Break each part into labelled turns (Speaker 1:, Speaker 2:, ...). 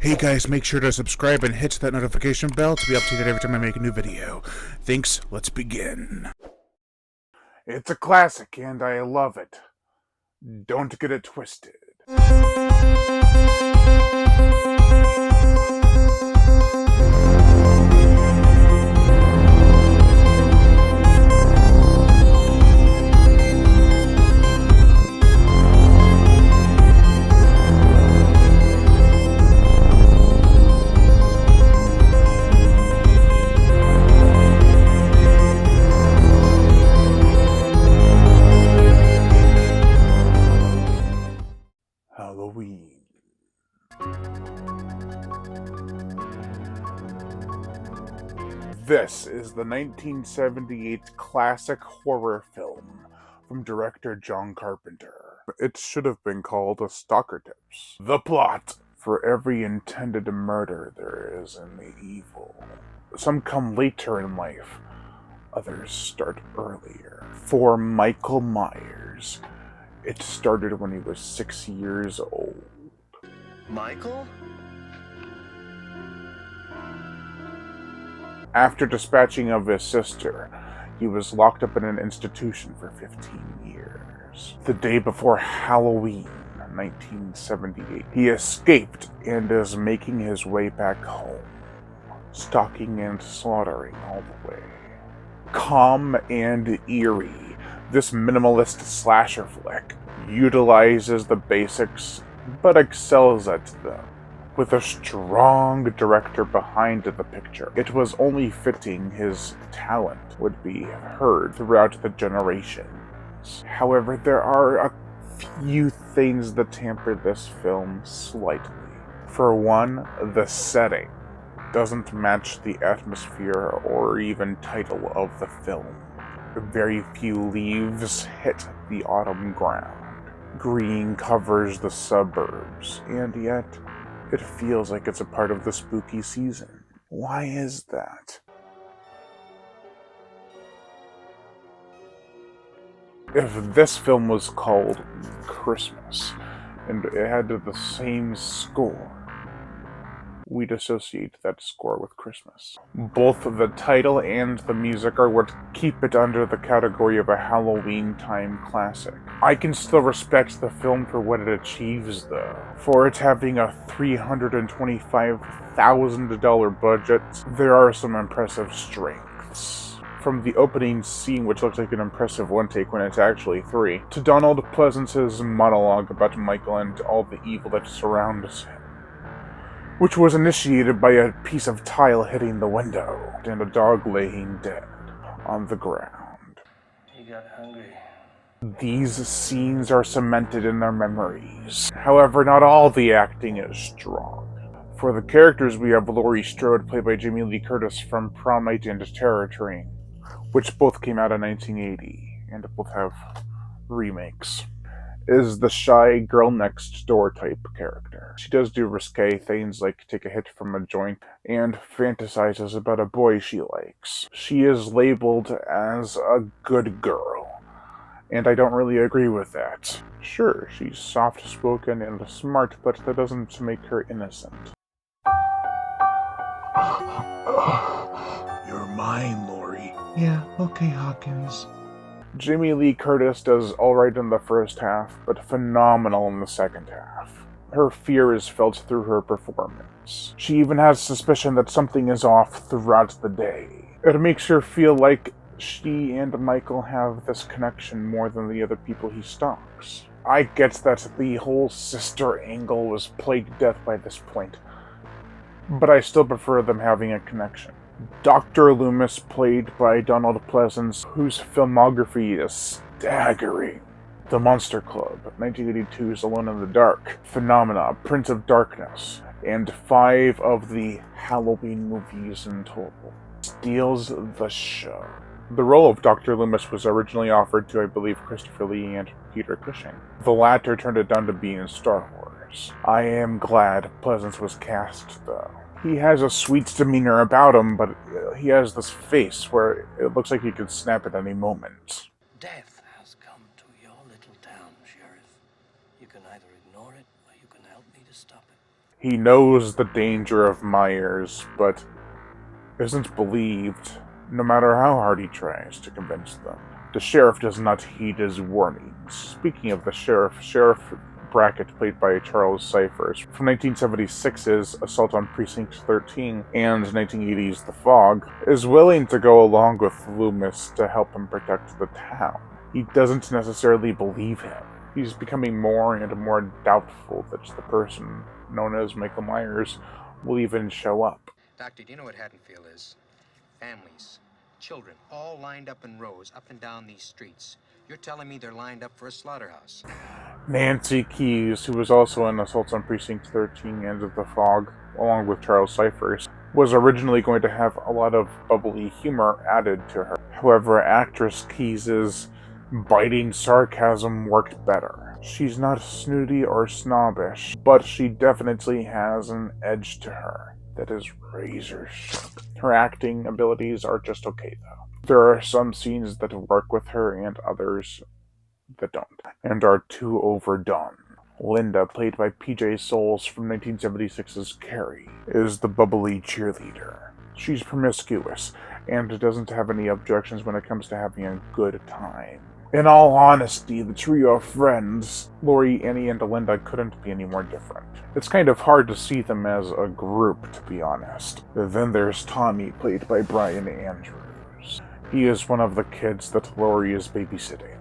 Speaker 1: Hey guys, make sure to subscribe and hit that notification bell to be updated every time I make a new video. Thanks, let's begin. It's a classic and I love it. Don't get it twisted. Halloween. This is the 1978 classic horror film from director John Carpenter. It should have been called A Stalker Tips. The plot: for every intended murder there is an evil. Some come later in life, others start earlier. For Michael Myers, it started when he was 6 years old.
Speaker 2: Michael?
Speaker 1: After dispatching of his sister, he was locked up in an institution for 15 years. The day before Halloween, 1978, he escaped and is making his way back home, stalking and slaughtering all the way. Calm and eerie, this minimalist slasher flick utilizes the basics but excels at them. With a strong director behind the picture, it was only fitting his talent would be heard throughout the generations. However, there are a few things that tamper this film slightly. For one, the setting doesn't match the atmosphere or even title of the film. Very few leaves hit the autumn ground. Green covers the suburbs, and yet it feels like it's a part of the spooky season. Why is that? If this film was called Christmas, and it had the same score, we'd associate that score with Christmas. Both the title and the music are what keep it under the category of a Halloween time classic. I can still respect the film for what it achieves though. For it having a $325,000 budget, there are some impressive strengths. From the opening scene, which looks like an impressive one take when it's actually three, to Donald Pleasance's monologue about Michael and all the evil that surrounds him, which was initiated by a piece of tile hitting the window and a dog laying dead on the ground.
Speaker 2: He got hungry.
Speaker 1: These scenes are cemented in their memories. However, not all the acting is strong. For the characters, we have Laurie Strode, played by Jamie Lee Curtis from Prom Night and Terror Train, which both came out in 1980, and both have remakes. Is the shy girl next door type character. She does do risque things like take a hit from a joint and fantasizes about a boy she likes. She is labeled as a good girl, and I don't really agree with that. Sure, she's soft-spoken and smart, but that doesn't make her innocent. You're mine, Laurie.
Speaker 3: Yeah, okay, Hawkins.
Speaker 1: Jamie Lee Curtis does alright in the first half, but phenomenal in the second half. Her fear is felt through her performance. She even has suspicion that something is off throughout the day. It makes her feel like she and Michael have this connection more than the other people he stalks. I get that the whole sister angle was played to death by this point, but I still prefer them having a connection. Dr. Loomis, played by Donald Pleasance, whose filmography is staggering. The Monster Club, 1982's Alone in the Dark, Phenomena, Prince of Darkness, and 5 of the Halloween movies in total. Steals the show. The role of Dr. Loomis was originally offered to, I believe, Christopher Lee and Peter Cushing. The latter turned it down to be in Star Wars. I am glad Pleasance was cast, though. He has a sweet demeanor about him, but he has this face where it looks like he could snap at any moment.
Speaker 2: Death has come to your little town, Sheriff. You can either ignore it or you can help me to stop it.
Speaker 1: He knows the danger of Myers, but isn't believed, no matter how hard he tries to convince them. The sheriff does not heed his warnings. Speaking of the sheriff, Sheriff Brackett, played by Charles Cyphers, from 1976's Assault on Precinct 13 and 1980's The Fog, is willing to go along with Loomis to help him protect the town. He doesn't necessarily believe him. He's becoming more and more doubtful that the person known as Michael Myers will even show up.
Speaker 4: Doctor, do you know what Haddonfield is? Families, children, all lined up in rows up and down these streets. You're telling me they're lined up for a slaughterhouse?
Speaker 1: Nancy Keys, who was also in Assault on Precinct 13 and The Fog, along with Charles Cyphers, was originally going to have a lot of bubbly humor added to her. However, actress Keys' biting sarcasm worked better. She's not snooty or snobbish, but she definitely has an edge to her that is razor sharp. Her acting abilities are just okay, though. There are some scenes that work with her and others that don't, and are too overdone. Linda, played by PJ Souls from 1976's Carrie, is the bubbly cheerleader. She's promiscuous, and doesn't have any objections when it comes to having a good time. In all honesty, the trio of friends, Lori, Annie, and Linda, couldn't be any more different. It's kind of hard to see them as a group, to be honest. Then there's Tommy, played by Brian Andrews. He is one of the kids that Lori is babysitting.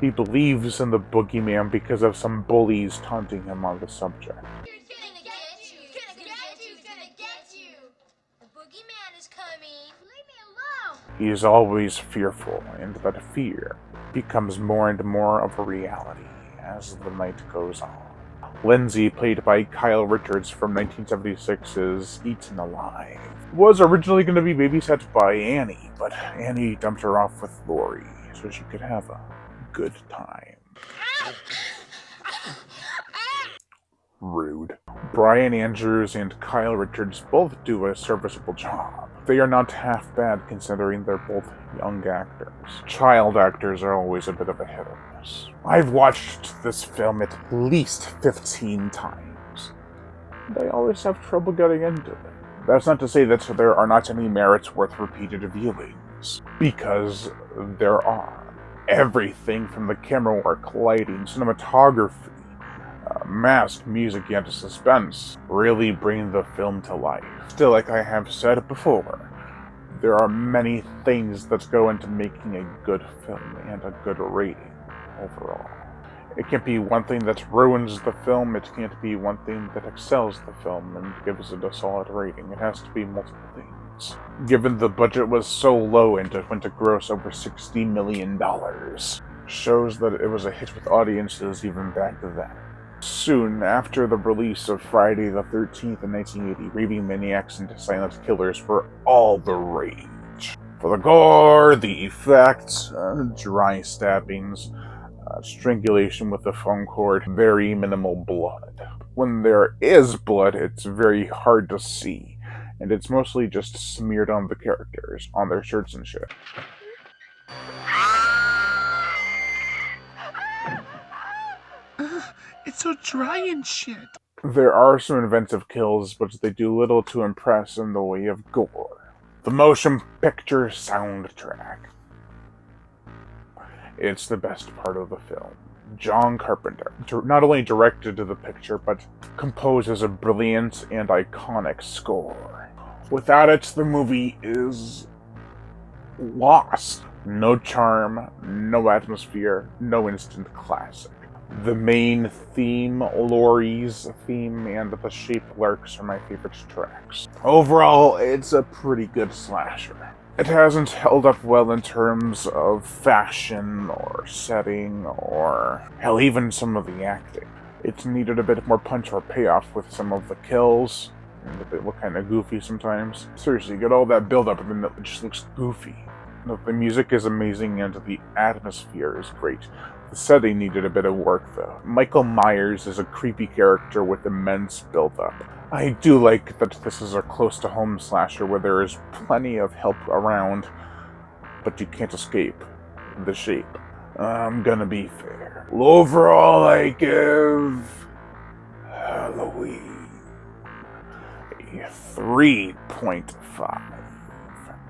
Speaker 1: He believes in the boogeyman because of some bullies taunting him on the subject.
Speaker 5: He's gonna get you. He's gonna get you. He's gonna get you. The boogeyman is coming. Leave me alone.
Speaker 1: He is always fearful, and that fear becomes more and more of a reality as the night goes on. Lindsay, played by Kyle Richards from 1976's Eaten Alive, was originally going to be babysat by Annie, but Annie dumped her off with Lori so she could have a good time. Rude. Brian Andrews and Kyle Richards both do a serviceable job. They are not half bad considering they're both young actors. Child actors are always a bit of a hit or miss. I've watched this film at least 15 times, and I always have trouble getting into it. That's not to say that there are not any merits worth repeated viewings, because there are. Everything from the camera work, lighting, cinematography, mask, music, and suspense really bring the film to life. Still, like I have said before, there are many things that go into making a good film and a good rating overall. It can't be one thing that ruins the film, it can't be one thing that excels the film and gives it a solid rating. It has to be multiple things. Given the budget was so low and it went to gross over $60 million, shows that it was a hit with audiences even back then. Soon after the release of Friday the 13th in 1980, raving maniacs and silent killers were all the rage. For the gore, the effects, dry stabbings, strangulation with a phone cord, very minimal blood. When there is blood, it's very hard to see, and it's mostly just smeared on the characters, on their shirts and shit.
Speaker 3: It's so dry and shit.
Speaker 1: There are some inventive kills, but they do little to impress in the way of gore. The motion picture soundtrack. It's the best part of the film. John Carpenter not only directed the picture, but composes a brilliant and iconic score. Without it, the movie is lost. No charm, no atmosphere, no instant classic. The main theme, Laurie's theme, and The Shape Lurks are my favorite tracks. Overall, it's a pretty good slasher. It hasn't held up well in terms of fashion or setting or, hell, even some of the acting. It needed a bit more punch or payoff with some of the kills, and they look kind of goofy sometimes. Seriously, you get all that build-up and then it just looks goofy. The music is amazing and the atmosphere is great. The setting needed a bit of work, though. Michael Myers is a creepy character with immense build-up. I do like that this is a close-to-home slasher where there is plenty of help around, but you can't escape the shape. I'm gonna be fair. Overall, I give Halloween 3.5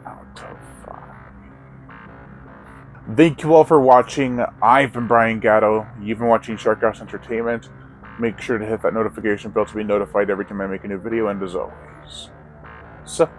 Speaker 1: out of 5. Thank you all for watching. I've been Brian Gatto. You've been watching Sharkhouse Entertainment. Make sure to hit that notification bell to be notified every time I make a new video, and as always, subscribe.